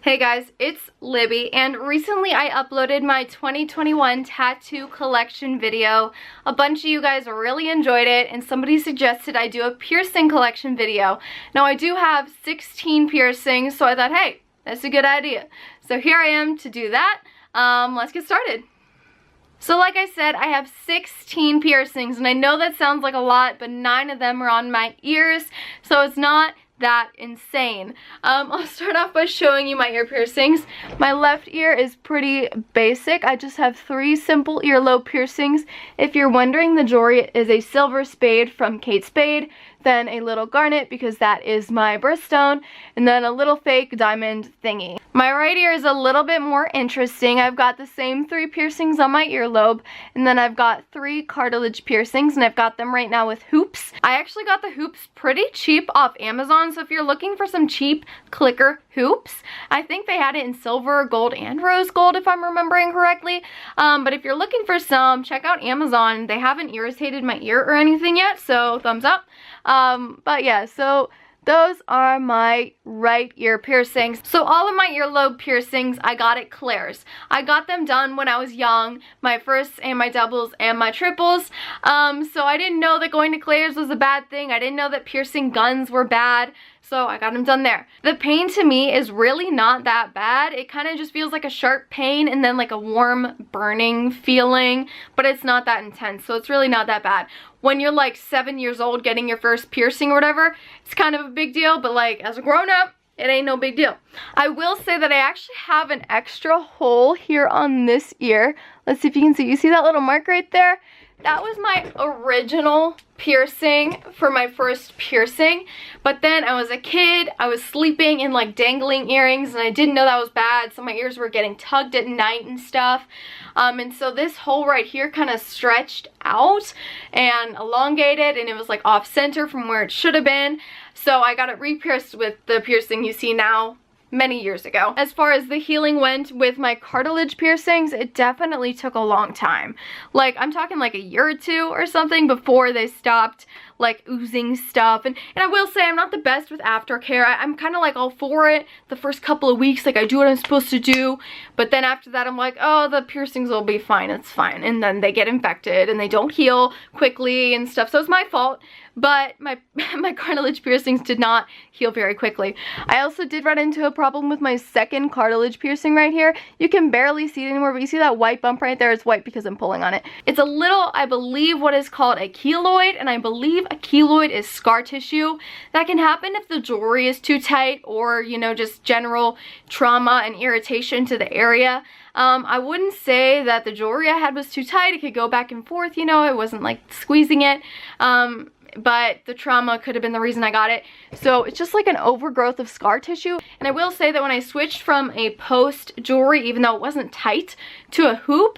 Hey guys, it's Libby, and recently I uploaded my 2021 tattoo collection video. A bunch of you guys really enjoyed it, and somebody suggested I do a piercing collection video. Now I do have 16 piercings, so I thought, hey, that's a good idea. So here I am to do that. Let's get started. So like I said, I have 16 piercings, and I know that sounds like a lot, but 9 of them are on my ears, so it's not that insane. I'll start off by showing you my ear piercings. My left ear is pretty basic. I just have 3 simple earlobe piercings. If you're wondering, the jewelry is a silver spade from Kate Spade, then a little garnet because that is my birthstone, and then a little fake diamond thingy. My right ear is a little bit more interesting. I've got the same 3 piercings on my earlobe, and then I've got 3 cartilage piercings, and I've got them right now with hoops. I actually got the hoops pretty cheap off Amazon, so if you're looking for some cheap clicker hoops, I think they had it in silver, gold, and rose gold if I'm remembering correctly. But if you're looking for some, check out Amazon. They haven't irritated my ear or anything yet, so thumbs up. But yeah, so those are my right ear piercings. So all of my earlobe piercings I got at Claire's. I got them done when I was young, my firsts and my doubles and my triples. So I didn't know that going to Claire's was a bad thing. I didn't know that piercing guns were bad. So I got them done there. The pain to me is really not that bad. It kind of just feels like a sharp pain and then like a warm burning feeling, but it's not that intense, so it's really not that bad. When you're like 7 years old getting your first piercing or whatever, it's kind of a big deal, but like as a grown-up, it ain't no big deal. I will say that I actually have an extra hole here on this ear. Let's see if you can see. You see that little mark right there? That was my original piercing for my first piercing, but then I was a kid, I was sleeping in like dangling earrings, and I didn't know that was bad, so my ears were getting tugged at night and stuff. And so this hole right here kind of stretched out and elongated, and it was like off center from where it should have been. So I got it re-pierced with the piercing you see now many years ago. As far as the healing went with my cartilage piercings, it definitely took a long time. Like, I'm talking like a year or 2 or something before they stopped like oozing stuff. And I will say I'm not the best with aftercare. I'm kind of like all for it the first couple of weeks, like I do what I'm supposed to do, but then after that I'm like, oh, the piercings will be fine, it's fine. And then they get infected and they don't heal quickly and stuff, so it's my fault. But my cartilage piercings did not heal very quickly. I also did run into a problem with my second cartilage piercing right here. You can barely see it anymore, but you see that white bump right there? It's white because I'm pulling on it. It's a little, I believe, what is called a keloid, and I believe a keloid is scar tissue. That can happen if the jewelry is too tight or, you know, just general trauma and irritation to the area. I wouldn't say that the jewelry I had was too tight. It could go back and forth, you know, I wasn't like squeezing it. But the trauma could have been the reason I got it. So it's just like an overgrowth of scar tissue. And I will say that when I switched from a post jewelry, even though it wasn't tight, to a hoop,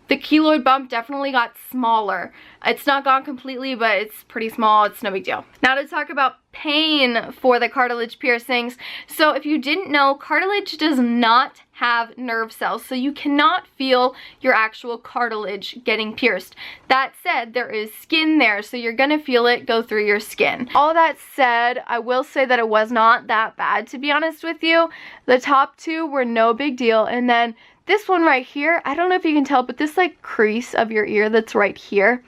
the keloid bump definitely got smaller. It's not gone completely, but it's pretty small. It's no big deal. Now to talk about pain for the cartilage piercings. So if you didn't know, cartilage does not have nerve cells, so you cannot feel your actual cartilage getting pierced. That said, there is skin there, so you're gonna feel it go through your skin. All that said, I will say that it was not that bad, to be honest with you. The top 2 were no big deal, and then this one right here, I don't know if you can tell, but this like crease of your ear that's right here,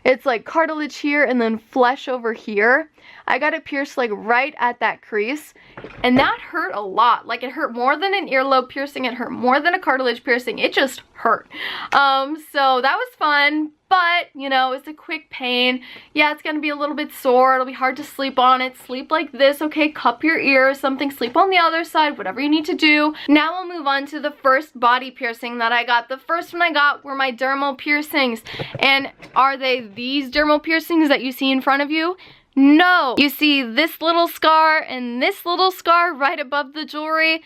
it's like cartilage here and then flesh over here. I got it pierced like right at that crease, and that hurt a lot. Like, it hurt more than an earlobe piercing, it hurt more than a cartilage piercing. It just hurt. So that was fun, but you know, it's a quick pain. Yeah, it's gonna be a little bit sore, it'll be hard to sleep on it. Sleep like this, okay? Cup your ear or something, sleep on the other side, whatever you need to do. Now we'll move on to the first body piercing that I got. The first one I got were my dermal piercings. And are they these dermal piercings that you see in front of you? No. You see this little scar and this little scar right above the jewelry?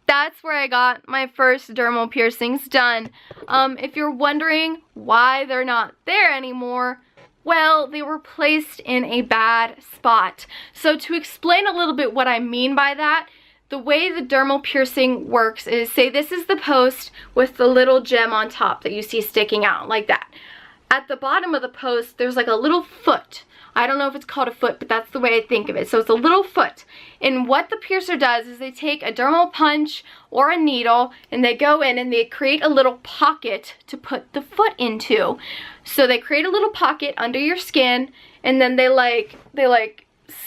That's where I got my first dermal piercings done. If you're wondering why they're not there anymore, well, they were placed in a bad spot. So to explain a little bit what I mean by that, the way the dermal piercing works is, say this is the post with the little gem on top that you see sticking out like that. at the bottom of the post, there's like a little foot. I don't know if it's called a foot, but that's the way I think of it. So it's a little foot. And what the piercer does is they take a dermal punch or a needle and they go in and they create a little pocket to put the foot into. So they create a little pocket under your skin and then they like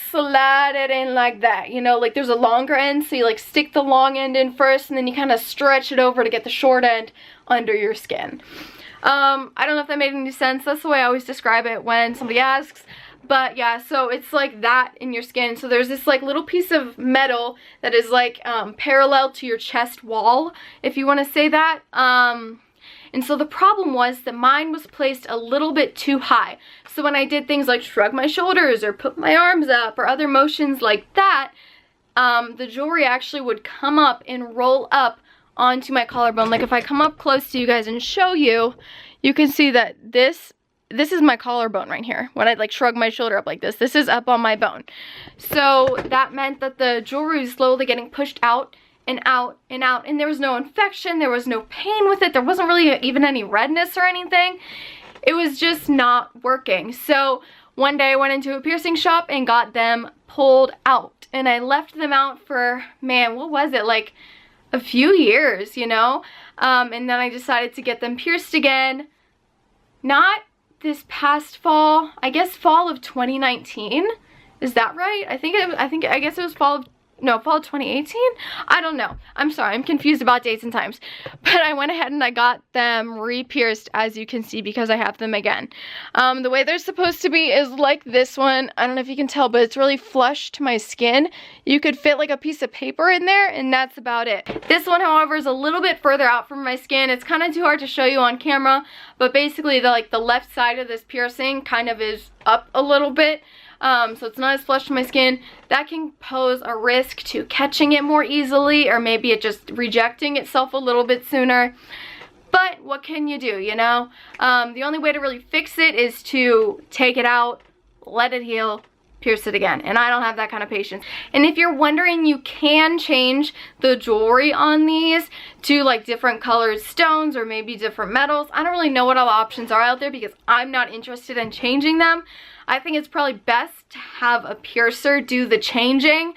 slide it in like that, you know, like there's a longer end, so you like stick the long end in first and then you kind of stretch it over to get the short end under your skin. I don't know if that made any sense. That's the way I always describe it when somebody asks. But yeah, so it's like that in your skin. So there's this like little piece of metal that is like parallel to your chest wall, if you want to say that. And so the problem was that mine was placed a little bit too high. So when I did things like shrug my shoulders or put my arms up or other motions like that, the jewelry actually would come up and roll up onto my collarbone. Like if I come up close to you guys and show you, you can see that this is my collarbone right here. When I like shrug my shoulder up like this is up on my bone. So that meant that the jewelry was slowly getting pushed out and out and out, and there was no infection, there was no pain with it, there wasn't really even any redness or anything. It was just not working. So one day I went into a piercing shop and got them pulled out, and I left them out for, man, what was it, like a few years, you know? And then I decided to get them pierced again, not this past fall, I guess fall of 2019. Is that right? I guess it was fall of 2018? I don't know. I'm sorry, I'm confused about dates and times. But I went ahead and I got them re-pierced, as you can see, because I have them again. The way they're supposed to be is like this one. I don't know if you can tell, but it's really flush to my skin. You could fit like a piece of paper in there, and that's about it. This one, however, is a little bit further out from my skin. It's kind of too hard to show you on camera, but basically the left side of this piercing kind of is up a little bit. So it's not as flush to my skin. That can pose a risk to catching it more easily, or maybe it just rejecting itself a little bit sooner. But what can you do, you know? The only way to really fix it is to take it out, let it heal, pierce it again. And I don't have that kind of patience. And if you're wondering, you can change the jewelry on these to like different colored stones or maybe different metals. I don't really know what all the options are out there because I'm not interested in changing them. I think it's probably best to have a piercer do the changing,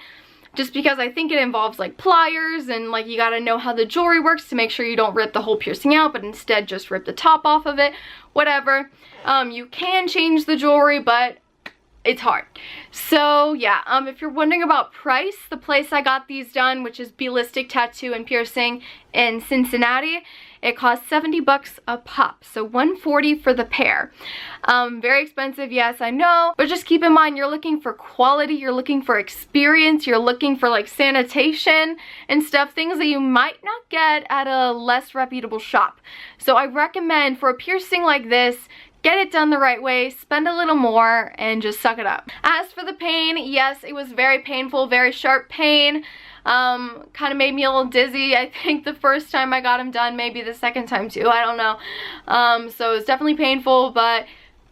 just because I think it involves like pliers and like you gotta know how the jewelry works to make sure you don't rip the whole piercing out, but instead just rip the top off of it, whatever. You can change the jewelry, but it's hard. So yeah, if you're wondering about price, the place I got these done, which is Ballistic Tattoo and Piercing in Cincinnati, it costs $70 a pop, so $140 for the pair. Very expensive, yes, I know, but just keep in mind you're looking for quality, you're looking for experience, you're looking for like sanitation and stuff, things that you might not get at a less reputable shop. So I recommend for a piercing like this, get it done the right way, spend a little more, and just suck it up. As for the pain, yes, it was very painful, very sharp pain. Kind of made me a little dizzy, I think, the first time I got them done, maybe the second time too, I don't know. So it was definitely painful, but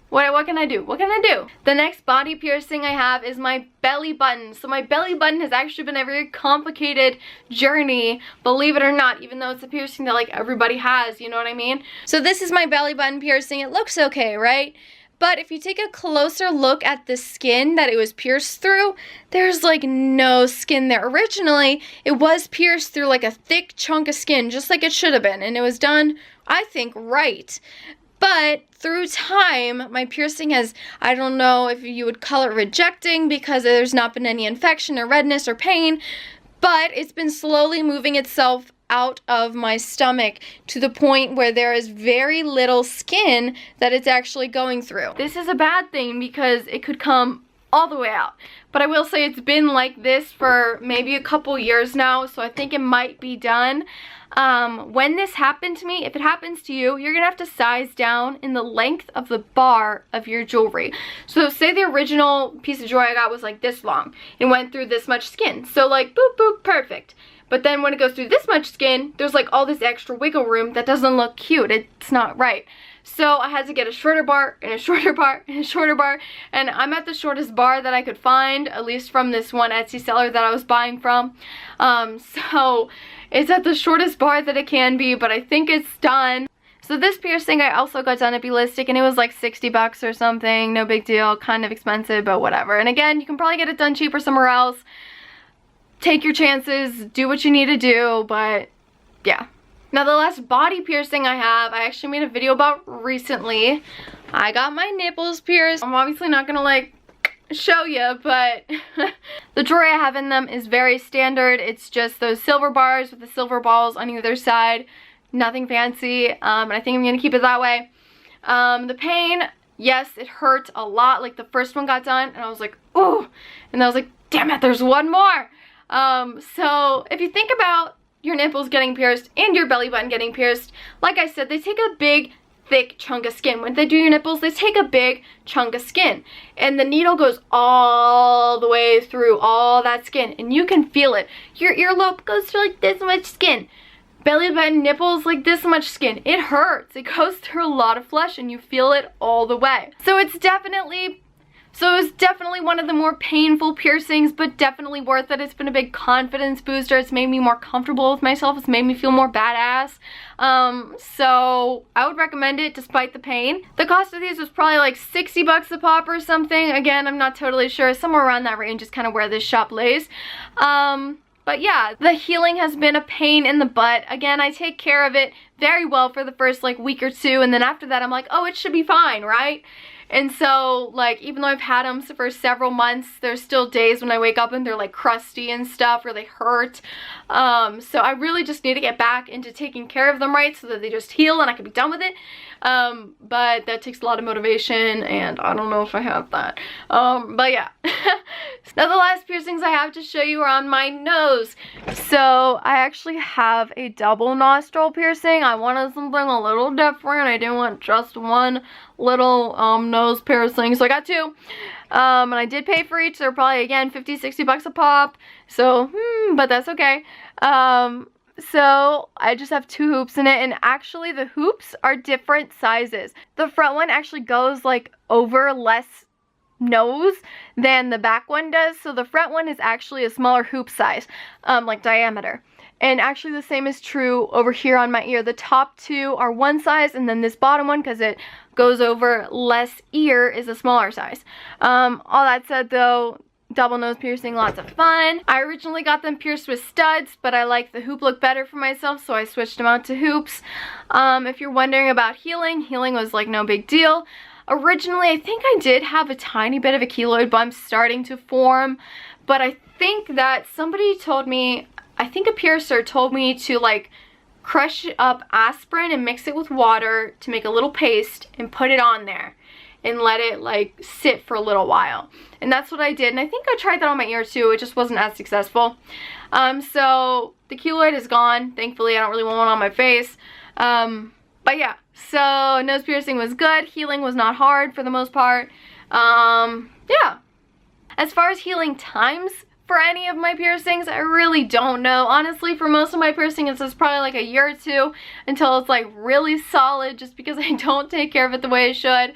what can I do? What can I do? The next body piercing I have is my belly button. So my belly button has actually been a very complicated journey, believe it or not, even though it's a piercing that like everybody has, you know what I mean? So this is my belly button piercing. It looks okay, right? But if you take a closer look at the skin that it was pierced through, there's like no skin there. Originally, it was pierced through like a thick chunk of skin, just like it should have been. And it was done, I think, right. But through time, my piercing has, I don't know if you would call it rejecting because there's not been any infection or redness or pain, but it's been slowly moving itself out of my stomach to the point where there is very little skin that it's actually going through. This is a bad thing because it could come all the way out. But I will say it's been like this for maybe a couple years now, so I think it might be done. When this happened to me, if it happens to you, you're gonna have to size down in the length of the bar of your jewelry. So say the original piece of jewelry I got was like this long. It went through this much skin. So like boop boop, perfect. But then when it goes through this much skin, there's like all this extra wiggle room that doesn't look cute. It's not right. So I had to get a shorter bar and a shorter bar and a shorter bar. And I'm at the shortest bar that I could find, at least from this one Etsy seller that I was buying from. So it's at the shortest bar that it can be, but I think it's done. So this piercing I also got done at Ballistic, and it was like 60 bucks or something. No big deal, kind of expensive, but whatever. And again, you can probably get it done cheaper somewhere else. Take your chances, do what you need to do, but yeah. Now the last body piercing I have, I actually made a video about recently. I got my nipples pierced. I'm obviously not gonna like show you, but the jewelry I have in them is very standard. It's just those silver bars with the silver balls on either side. Nothing fancy, and I think I'm gonna keep it that way. The pain, yes, it hurt a lot. Like the first one got done and I was like, ooh, and I was like, damn it, there's one more. So if you think about your nipples getting pierced and your belly button getting pierced, like I said, they take a big thick chunk of skin. When they do your nipples, they take a big chunk of skin, and the needle goes all the way through all that skin, and you can feel it. Your earlobe goes through like this much skin. Belly button, nipples, like this much skin. It hurts. It goes through a lot of flesh and you feel it all the way. So it's definitely one of the more painful piercings, but definitely worth it. It's been a big confidence booster. It's made me more comfortable with myself. It's made me feel more badass. So I would recommend it despite the pain. The cost of these was probably like 60 bucks a pop or something. Again, I'm not totally sure. Somewhere around that range is kind of where this shop lays. But yeah, the healing has been a pain in the butt. Again, I take care of it very well for the first like week or two, and then after that I'm like, oh, it should be fine, right? And so, like, even though I've had them for several months, there's still days when I wake up and they're like crusty and stuff, or they hurt. So I really just need to get back into taking care of them right so that they just heal and I can be done with it. But that takes a lot of motivation, and I don't know if I have that. But yeah. Now the last piercings I have to show you are on my nose. So I actually have a double nostril piercing. I wanted something a little different. I didn't want just one little nose piercing, so I got two. And I did pay for each. They're probably, again, 50, 60 bucks a pop. So, but that's okay. So I just have two hoops in it, and actually the hoops are different sizes. The front one actually goes like over less nose than the back one does. So the front one is actually a smaller hoop size, like diameter. And actually the same is true over here on my ear. The top two are one size, and then this bottom one, because it goes over less ear, is a smaller size. All that said though, double nose piercing, lots of fun. I originally got them pierced with studs, but I like the hoop look better for myself, so I switched them out to hoops. If you're wondering about healing was like no big deal. Originally, I think I did have a tiny bit of a keloid bump starting to form, but I think that somebody told me, I think a piercer told me to like crush up aspirin and mix it with water to make a little paste and put it on there and let it like sit for a little while. And that's what I did, and I think I tried that on my ear too. It just wasn't as successful. So the keloid is gone. Thankfully, I don't really want one on my face. But yeah, so nose piercing was good. Healing was not hard for the most part. Yeah. As far as healing times for any of my piercings, I really don't know. Honestly, for most of my piercings, it's probably like a year or two until it's like really solid, just because I don't take care of it the way I should.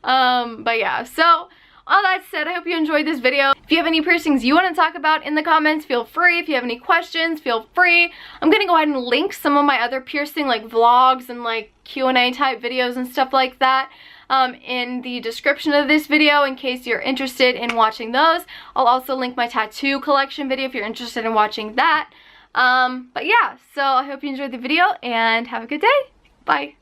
But yeah, so all that said, I hope you enjoyed this video. If you have any piercings you want to talk about in the comments, feel free. If you have any questions, feel free. I'm gonna go ahead and link some of my other piercing like vlogs and like Q&A type videos and stuff like that in the description of this video in case you're interested in watching those. I'll also link my tattoo collection video if you're interested in watching that. But yeah, so I hope you enjoyed the video and have a good day. Bye.